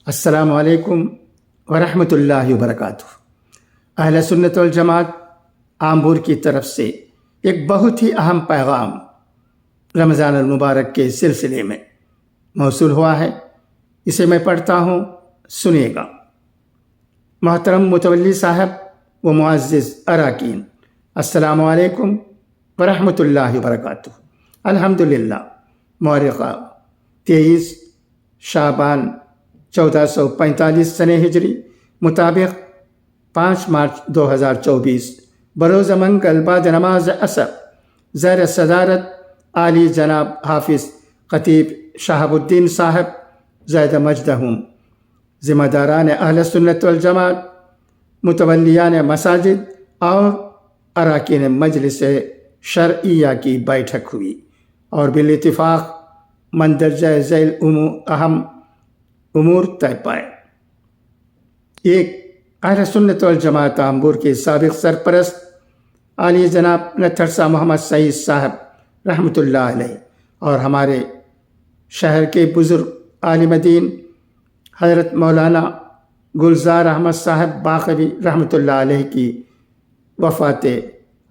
السلام علیکم ورحمۃ اللہ وبرکاتہ۔ اہل سنت والجماعت آمبور کی طرف سے ایک بہت ہی اہم پیغام رمضان المبارک کے سلسلے میں موصول ہوا ہے، اسے میں پڑھتا ہوں، سنیے گا۔ محترم متولی صاحب و معزز اراکین، السلام علیکم ورحمۃ اللہ وبرکاتہ۔ الحمدللہ، مورخہ 23 شعبان 1445 سنہ ہجری مطابق 5 مارچ 2024 بروز منگل بعد نماز عصر زیر صدارت عالی جناب حافظ خطیب شہاب الدین صاحب زید مجدہم، ذمہ داران اہل سنت والجماعت، متولیان مساجد اور اراکین مجلس شرعیہ کی بیٹھک ہوئی اور بالاتفاق مندرجہ ذیل اہم امور طے پائے۔ ایک، اہل سنت والجماعت آمبور کے سابق سرپرست عالی جناب نتھرسا محمد سعید صاحب رحمۃ اللہ علیہ اور ہمارے شہر کے بزرگ عالم دین حضرت مولانا گلزار احمد صاحب باقوی رحمۃ اللہ علیہ کی وفات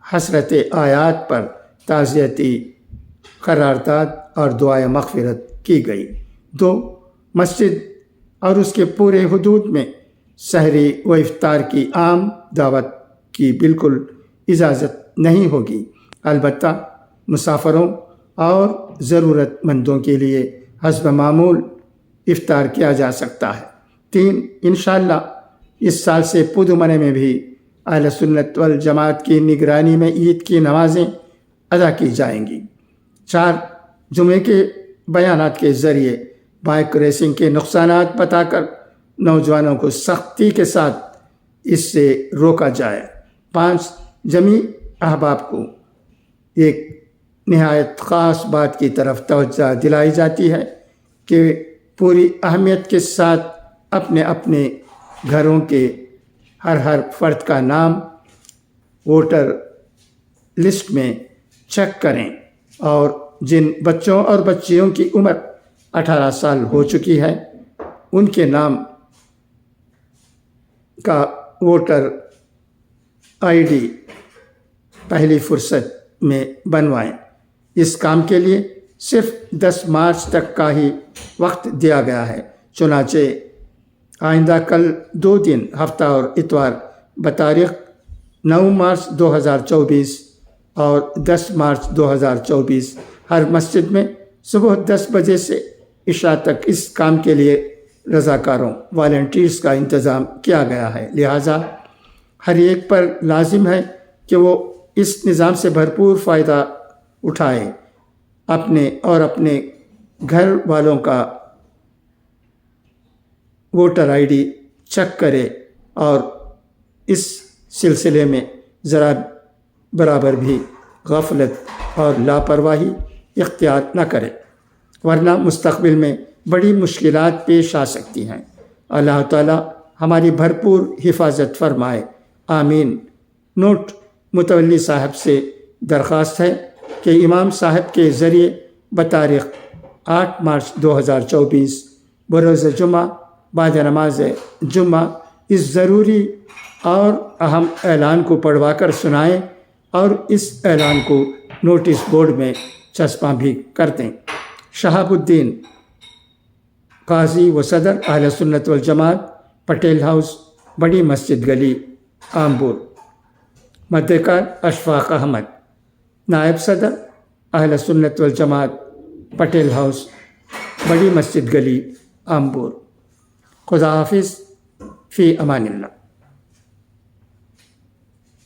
حسرت آیات پر تعزیتی قرارداد اور دعائے مغفرت کی گئی۔ 2، مسجد اور اس کے پورے حدود میں سحری و افطار کی عام دعوت کی بالکل اجازت نہیں ہوگی، البتہ مسافروں اور ضرورت مندوں کے لیے حسب معمول افطار کیا جا سکتا ہے۔ 3، انشاءاللہ اس سال سے پدمنے میں بھی اہل سنت والجماعت کی نگرانی میں عید کی نمازیں ادا کی جائیں گی۔ 4، جمعے کے بیانات کے ذریعے بائک ریسنگ کے نقصانات بتا کر نوجوانوں کو سختی کے ساتھ اس سے روکا جائے۔ 5، جمیع احباب کو ایک نہایت خاص بات کی طرف توجہ دلائی جاتی ہے کہ پوری اہمیت کے ساتھ اپنے اپنے گھروں کے ہر فرد کا نام ووٹر لسٹ میں چیک کریں اور جن بچوں اور بچیوں کی عمر 18 سال ہو چکی ہے ان کے نام کا ووٹر آئی ڈی پہلی فرصت میں بنوائیں۔ اس کام کے لیے صرف 10 مارچ تک کا ہی وقت دیا گیا ہے، چنانچہ آئندہ کل 2 دن ہفتہ اور اتوار بتاریخ 9 مارچ 2024 اور 10 مارچ 2024 ہر مسجد میں صبح 10 بجے سے عشاء تک اس کام کے لیے رضاکاروں والنٹیرز کا انتظام کیا گیا ہے، لہٰذا ہر ایک پر لازم ہے کہ وہ اس نظام سے بھرپور فائدہ اٹھائے، اپنے اور اپنے گھر والوں کا ووٹر آئی ڈی چیک کرے اور اس سلسلے میں ذرا برابر بھی غفلت اور لاپرواہی اختیار نہ کرے، ورنہ مستقبل میں بڑی مشکلات پیش آ سکتی ہیں۔ اللہ تعالیٰ ہماری بھرپور حفاظت فرمائے، آمین۔ نوٹ: متولی صاحب سے درخواست ہے کہ امام صاحب کے ذریعے بتاریخ 8 مارچ 2024 بروز جمعہ بعد نماز جمعہ اس ضروری اور اہم اعلان کو پڑھوا کر سنائیں اور اس اعلان کو نوٹس بورڈ میں چسپاں بھی کر دیں۔ شہاب الدین، قاضی و صدر اہل سنت والجماعت، پٹیل ہاؤس، بڑی مسجد گلی، آمبور۔ مدکار اشفاق احمد، نائب صدر اہل سنت والجماعت، پٹیل ہاؤس، بڑی مسجد گلی، آمبور۔ خدا حافظ، فی امان اللہ۔